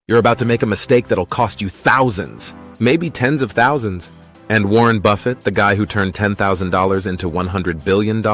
You're about to make a mistake that'll cost you thousands, maybe tens of thousands. And Warren Buffett, the guy who turned $10,000 into $100 billion,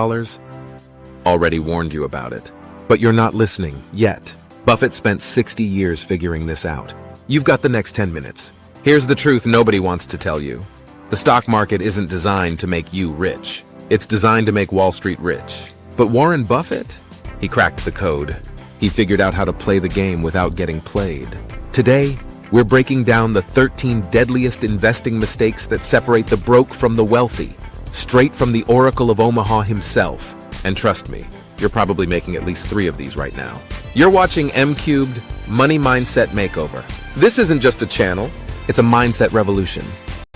already warned you about it. But you're not listening yet. Buffett spent 60 years figuring this out. You've got the next 10 minutes. Here's the truth nobody wants to tell you. The stock market isn't designed to make you rich. It's designed to make Wall Street rich. But Warren Buffett? He cracked the code. He figured out how to play the game without getting played. Today, we're breaking down the 13 deadliest investing mistakes that separate the broke from the wealthy, straight from the Oracle of Omaha himself. And trust me, you're probably making at least 3 of these right now. You're watching M-Cubed Money Mindset Makeover. This isn't just a channel, it's a mindset revolution.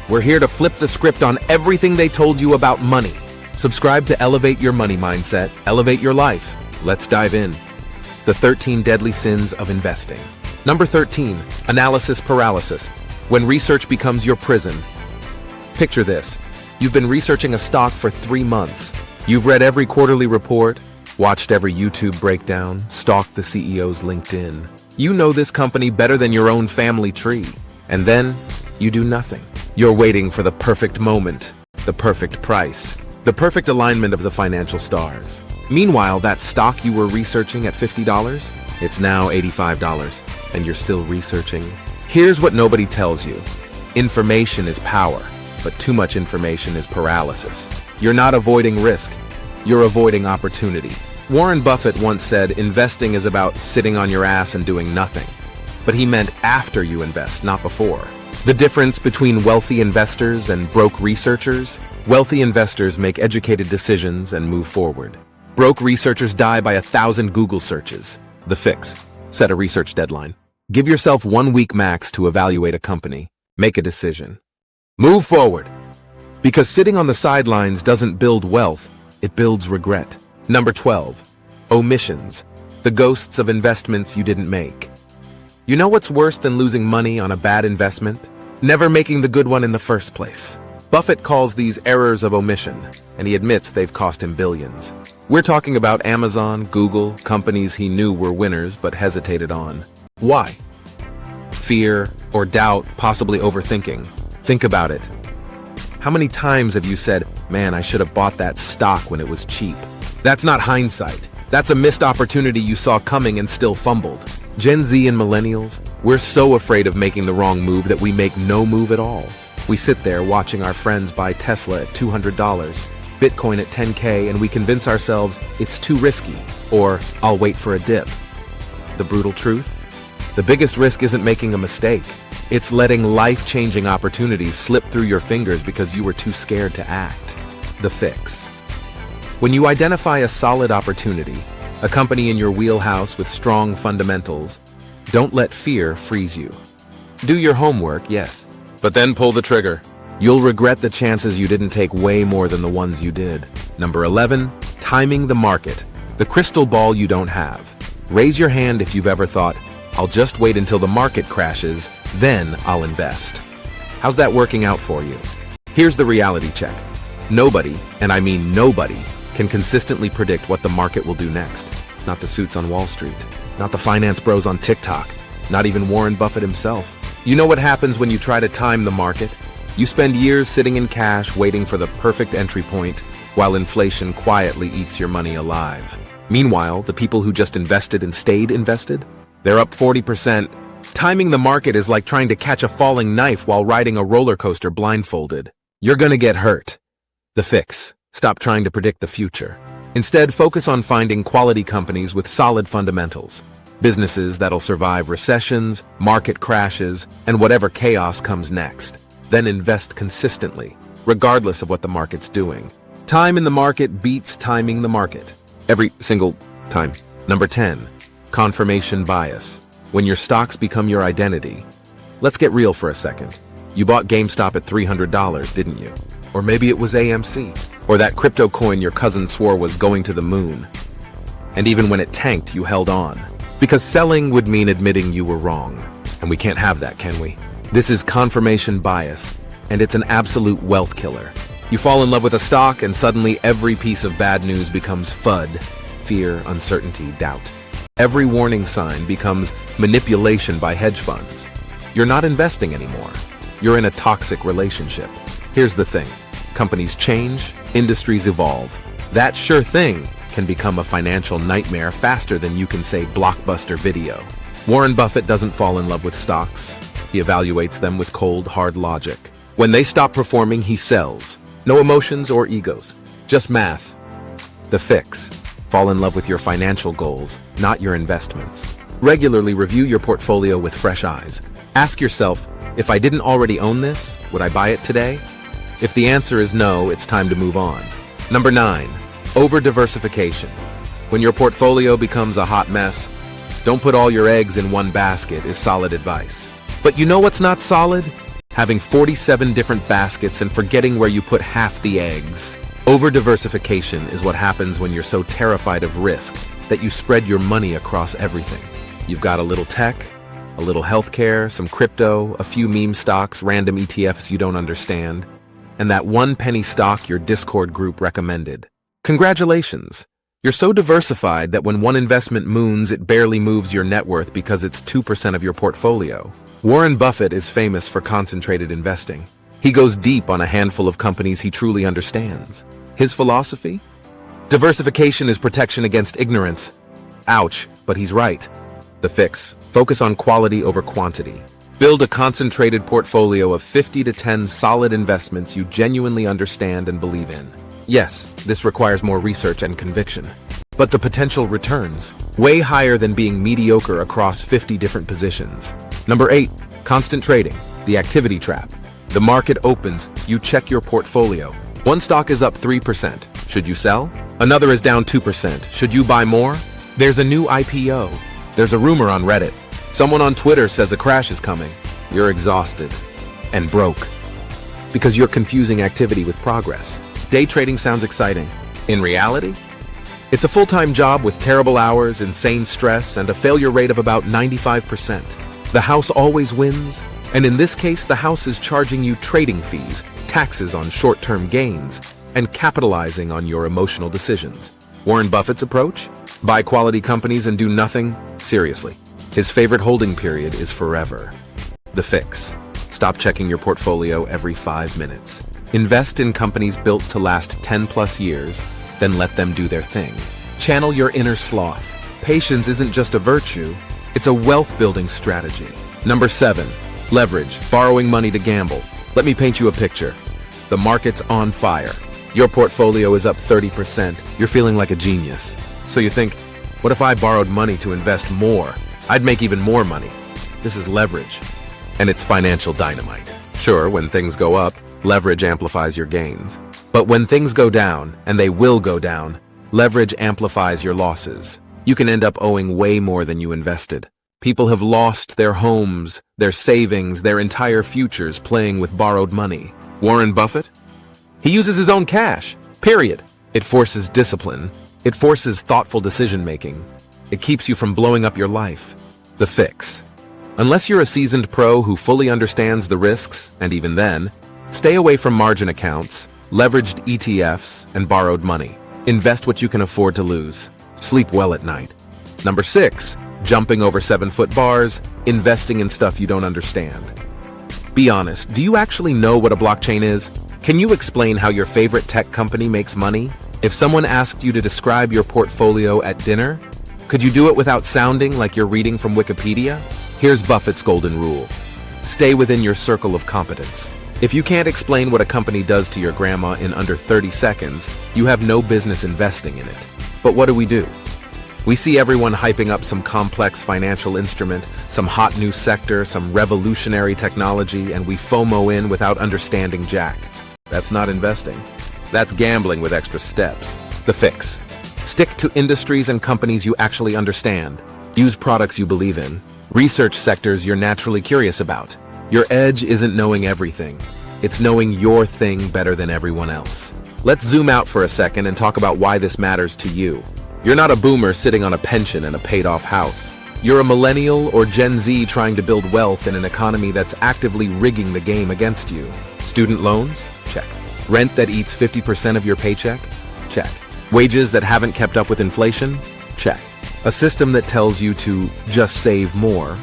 We're here to flip the script on everything they told you about money. Subscribe to elevate your money mindset, elevate your life. Let's dive in. The 13 deadly sins of investing. Number 13, analysis paralysis. When research becomes your prison. Picture this. You've been researching a stock for 3 months. You've read every quarterly report, watched every YouTube breakdown, stalked the CEO's LinkedIn. You know this company better than your own family tree. And then, you do nothing. You're waiting for the perfect moment, the perfect price, the perfect alignment of the financial stars. Meanwhile, that stock you were researching at $50, it's now $85, and you're still researching. Here's what nobody tells you. Information is power, but too much information is paralysis. You're not avoiding risk, you're avoiding opportunity. Warren Buffett once said, investing is about sitting on your ass and doing nothing. But he meant after you invest, not before. The difference between wealthy investors and broke researchers? Wealthy investors make educated decisions and move forward. Broke researchers die by 1,000 Google searches. The fix. Set a research deadline. Give yourself 1 week max to evaluate a company. Make a decision. Move forward. Because sitting on the sidelines doesn't build wealth, it builds regret. Number 12. Omissions. The ghosts of investments you didn't make. You know what's worse than losing money on a bad investment? Never making the good one in the first place. Buffett calls these errors of omission, and he admits they've cost him billions. We're talking about Amazon, Google, companies he knew were winners but hesitated on. Why? Fear or doubt, possibly overthinking. Think about it. How many times have you said, man, I should have bought that stock when it was cheap? That's not hindsight. That's a missed opportunity you saw coming and still fumbled. Gen Z and millennials, we're so afraid of making the wrong move that we make no move at all. We sit there watching our friends buy Tesla at $200, Bitcoin at 10K, and we convince ourselves it's too risky, or I'll wait for a dip. The brutal truth? The biggest risk isn't making a mistake. It's letting life-changing opportunities slip through your fingers because you were too scared to act. The fix. When you identify a solid opportunity, a company in your wheelhouse with strong fundamentals, don't let fear freeze you. Do your homework, yes, but then pull the trigger. You'll regret the chances you didn't take way more than the ones you did. Number 11, timing the market. The crystal ball you don't have. Raise your hand if you've ever thought, I'll just wait until the market crashes, then I'll invest. How's that working out for you? Here's the reality check. Nobody, and I mean nobody, can consistently predict what the market will do next. Not the suits on Wall Street, not the finance bros on TikTok, not even Warren Buffett himself. You know what happens when you try to time the market? You spend years sitting in cash waiting for the perfect entry point, while inflation quietly eats your money alive. Meanwhile, the people who just invested and stayed invested, they're up 40%. Timing the market is like trying to catch a falling knife while riding a roller coaster blindfolded. You're gonna get hurt. The fix. Stop trying to predict the future. Instead, focus on finding quality companies with solid fundamentals. Businesses that'll survive recessions, market crashes, and whatever chaos comes next. Then invest consistently, regardless of what the market's doing. Time in the market beats timing the market. Every single time. Number 10, confirmation bias. When your stocks become your identity. Let's get real for a second. You bought GameStop at $300, didn't you? Or maybe it was AMC. Or that crypto coin your cousin swore was going to the moon. And even when it tanked, you held on. Because selling would mean admitting you were wrong. And we can't have that, can we? This is confirmation bias, and it's an absolute wealth killer. You fall in love with a stock, and suddenly every piece of bad news becomes FUD. Fear, uncertainty, doubt. Every warning sign becomes manipulation by hedge funds. You're not investing anymore. You're in a toxic relationship. Here's the thing. Companies change, industries evolve. That sure thing can become a financial nightmare faster than you can say blockbuster video. Warren Buffett doesn't fall in love with stocks. He evaluates them with cold, hard logic. When they stop performing, he sells. No emotions or egos, just math. The fix. Fall in love with your financial goals, not your investments. Regularly review your portfolio with fresh eyes. Ask yourself, if I didn't already own this, would I buy it today? If the answer is no, it's time to move on. Number 9, over-diversification. When your portfolio becomes a hot mess, don't put all your eggs in one basket is solid advice. But you know what's not solid? Having 47 different baskets and forgetting where you put half the eggs. Over-diversification is what happens when you're so terrified of risk that you spread your money across everything. You've got a little tech, a little healthcare, some crypto, a few meme stocks, random ETFs you don't understand, and that one penny stock your Discord group recommended. Congratulations! You're so diversified that when one investment moons, it barely moves your net worth because it's 2% of your portfolio. Warren Buffett is famous for concentrated investing. He goes deep on a handful of companies he truly understands. His philosophy? Diversification is protection against ignorance. Ouch, but he's right. The fix. Focus on quality over quantity. Build a concentrated portfolio of 50 to 10 solid investments you genuinely understand and believe in. Yes, this requires more research and conviction. But the potential returns, way higher than being mediocre across 50 different positions. Number 8, constant trading, the activity trap. The market opens, you check your portfolio. One stock is up 3%. Should you sell? Another is down 2%. Should you buy more? There's a new IPO. There's a rumor on Reddit. Someone on Twitter says a crash is coming. You're exhausted and broke because you're confusing activity with progress. Day trading sounds exciting. In reality, it's a full-time job with terrible hours, insane stress, and a failure rate of about 95%. The house always wins, and in this case, the house is charging you trading fees, taxes on short-term gains, and capitalizing on your emotional decisions. Warren Buffett's approach? Buy quality companies and do nothing? Seriously. His favorite holding period is forever. The fix. Stop checking your portfolio every 5 minutes. Invest in companies built to last 10+ years, then let them do their thing. Channel your inner sloth. Patience isn't just a virtue, it's a wealth-building strategy. Number 7, leverage, borrowing money to gamble. Let me paint you a picture. The market's on fire. Your portfolio is up 30%. You're feeling like a genius. So you think, what if I borrowed money to invest more? I'd make even more money. This is leverage, and it's financial dynamite. Sure, when things go up, leverage amplifies your gains. But when things go down, and they will go down, leverage amplifies your losses. You can end up owing way more than you invested. People have lost their homes, their savings, their entire futures playing with borrowed money. Warren Buffett? He uses his own cash, period. It forces discipline. It forces thoughtful decision-making. It keeps you from blowing up your life. The fix. Unless you're a seasoned pro who fully understands the risks, and even then, stay away from margin accounts, leveraged ETFs, and borrowed money. Invest what you can afford to lose. Sleep well at night. Number 6, jumping over 7-foot bars, investing in stuff you don't understand. Be honest, do you actually know what a blockchain is? Can you explain how your favorite tech company makes money? If someone asked you to describe your portfolio at dinner, could you do it without sounding like you're reading from Wikipedia? Here's Buffett's golden rule. Stay within your circle of competence. If you can't explain what a company does to your grandma in under 30 seconds, you have no business investing in it. But what do? We see everyone hyping up some complex financial instrument, some hot new sector, some revolutionary technology, and we FOMO in without understanding jack. That's not investing. That's gambling with extra steps. The fix. Stick to industries and companies you actually understand. Use products you believe in. Research sectors you're naturally curious about. Your edge isn't knowing everything. It's knowing your thing better than everyone else. Let's zoom out for a second and talk about why this matters to you. You're not a boomer sitting on a pension in a paid-off house. You're a millennial or Gen Z trying to build wealth in an economy that's actively rigging the game against you. Student loans? Check. Rent that eats 50% of your paycheck? Check. Wages that haven't kept up with inflation? Check. A system that tells you to just save more,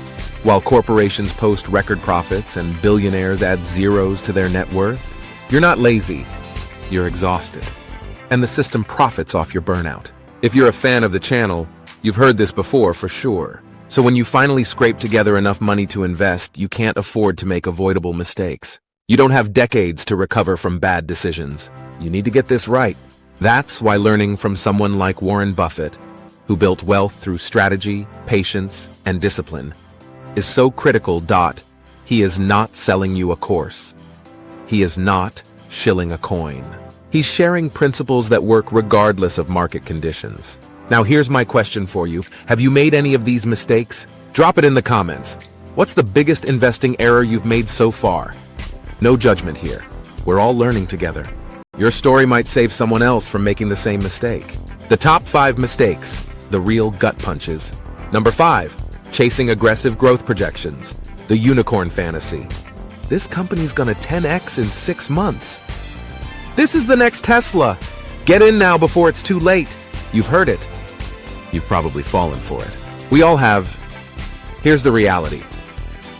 while corporations post record profits and billionaires add zeros to their net worth. You're not lazy, you're exhausted. And the system profits off your burnout. If you're a fan of the channel, you've heard this before for sure. So when you finally scrape together enough money to invest, you can't afford to make avoidable mistakes. You don't have decades to recover from bad decisions. You need to get this right. That's why learning from someone like Warren Buffett, who built wealth through strategy, patience, and discipline, is so critical. He is not selling you a course. He is not shilling a coin. He's sharing principles that work regardless of market conditions. Now here's my question for you. Have you made any of these mistakes? Drop it in the comments. What's the biggest investing error you've made so far? No judgment here. We're all learning together. Your story might save someone else from making the same mistake. The top 5 mistakes, the real gut punches. Number 5, chasing aggressive growth projections, the unicorn fantasy. This company's gonna 10x in 6 months. This is the next Tesla. Get in now before it's too late. You've heard it. You've probably fallen for it. We all have. Here's the reality.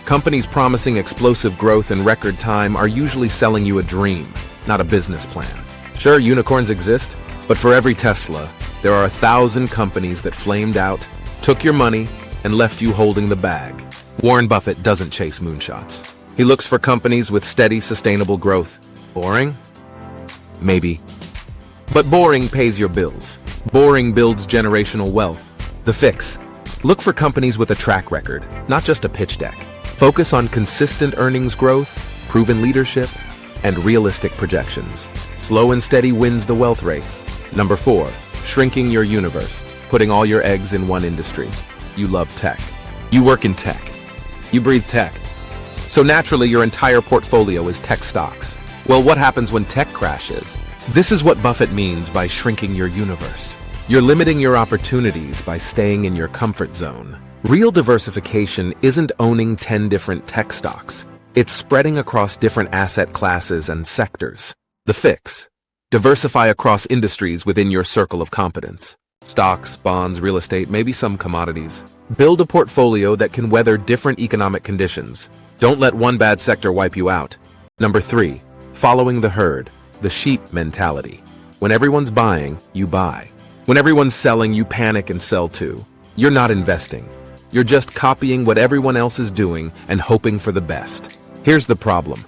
Companies promising explosive growth in record time are usually selling you a dream, not a business plan. Sure, unicorns exist, but for every Tesla, there are 1,000 companies that flamed out, took your money, and left you holding the bag. Warren Buffett doesn't chase moonshots. He looks for companies with steady, sustainable growth. Boring? Maybe. But boring pays your bills. Boring builds generational wealth. The fix. Look for companies with a track record, not just a pitch deck. Focus on consistent earnings growth, proven leadership, and realistic projections. Slow and steady wins the wealth race. Number 4, shrinking your universe, putting all your eggs in one industry. You love tech. You work in tech. You breathe tech. So naturally, your entire portfolio is tech stocks. Well, what happens when tech crashes? This is what Buffett means by shrinking your universe. You're limiting your opportunities by staying in your comfort zone. Real diversification isn't owning 10 different tech stocks. It's spreading across different asset classes and sectors. The fix. Diversify across industries within your circle of competence. Stocks, bonds, real estate, maybe some commodities. Build a portfolio that can weather different economic conditions. Don't let one bad sector wipe you out. Number 3, following the herd, the sheep mentality. When everyone's buying, you buy. When everyone's selling, you panic and sell too. You're not investing. You're just copying what everyone else is doing and hoping for the best. Here's the problem.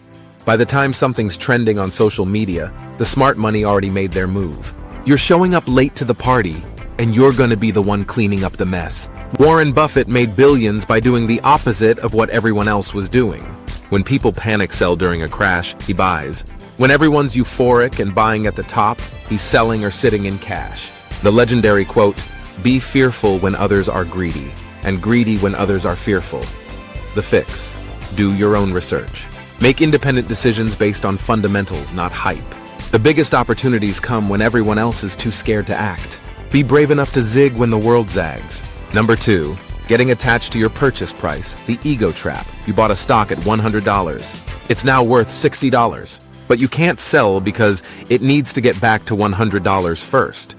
By the time something's trending on social media, the smart money already made their move. You're showing up late to the party, and you're gonna be the one cleaning up the mess. Warren Buffett made billions by doing the opposite of what everyone else was doing. When people panic sell during a crash, he buys. When everyone's euphoric and buying at the top, he's selling or sitting in cash. The legendary quote, "Be fearful when others are greedy, and greedy when others are fearful." The fix. Do your own research. Make independent decisions based on fundamentals, not hype. The biggest opportunities come when everyone else is too scared to act. Be brave enough to zig when the world zags. Number 2, getting attached to your purchase price, the ego trap. You bought a stock at $100. It's now worth $60, but you can't sell because it needs to get back to $100 first.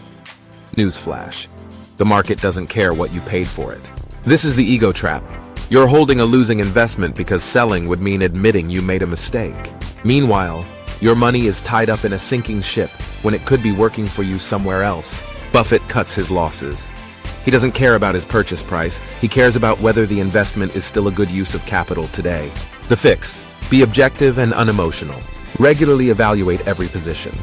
Newsflash. The market doesn't care what you paid for it. This is the ego trap. You're holding a losing investment because selling would mean admitting you made a mistake. Meanwhile, your money is tied up in a sinking ship when it could be working for you somewhere else. Buffett cuts his losses. He doesn't care about his purchase price. He cares about whether the investment is still a good use of capital today. The fix. Be objective and unemotional. Regularly evaluate every position.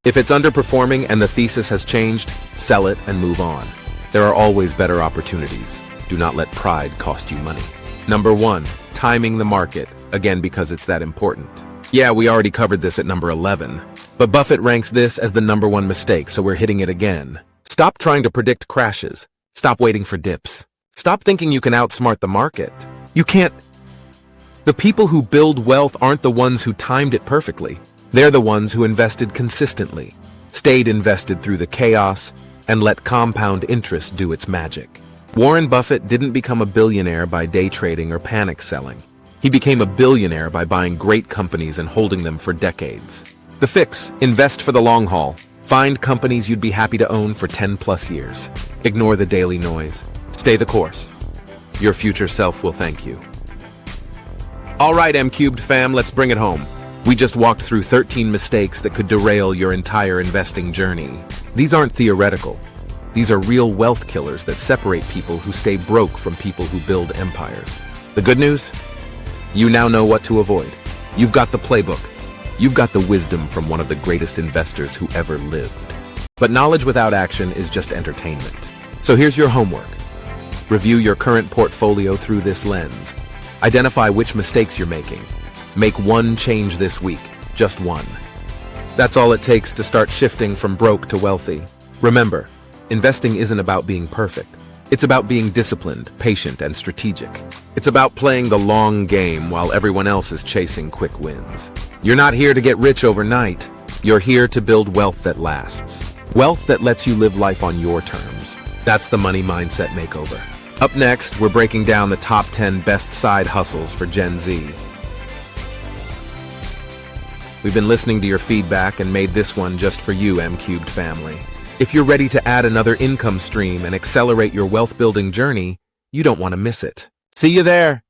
If it's underperforming and the thesis has changed, sell it and move on. There are always better opportunities. Do not let pride cost you money. Number 1, timing the market. Again, because it's that important. Yeah, we already covered this at number 11. But Buffett ranks this as the number 1 mistake, so we're hitting it again. Stop trying to predict crashes. Stop waiting for dips. Stop thinking you can outsmart the market. You can't. The people who build wealth aren't the ones who timed it perfectly. They're the ones who invested consistently, stayed invested through the chaos, and let compound interest do its magic. Warren Buffett didn't become a billionaire by day trading or panic selling. He became a billionaire by buying great companies and holding them for decades. The fix: invest for the long haul. Find companies you'd be happy to own for 10 plus years. Ignore the daily noise. Stay the course. Your future self will thank you. All right, M-Cubed fam, let's bring it home. We just walked through 13 mistakes that could derail your entire investing journey. These aren't theoretical. These are real wealth killers that separate people who stay broke from people who build empires. The good news? You now know what to avoid. You've got the playbook. You've got the wisdom from one of the greatest investors who ever lived. But knowledge without action is just entertainment. So here's your homework. Review your current portfolio through this lens. Identify which mistakes you're making. Make one change this week, just one. That's all it takes to start shifting from broke to wealthy. Remember, investing isn't about being perfect. It's about being disciplined, patient, and strategic. It's about playing the long game while everyone else is chasing quick wins. You're not here to get rich overnight. You're here to build wealth that lasts. Wealth that lets you live life on your terms. That's the Money Mindset Makeover. Up next, we're breaking down the top 10 best side hustles for Gen Z. We've been listening to your feedback and made this one just for you, M-Cubed family. If you're ready to add another income stream and accelerate your wealth-building journey, you don't want to miss it. See you there!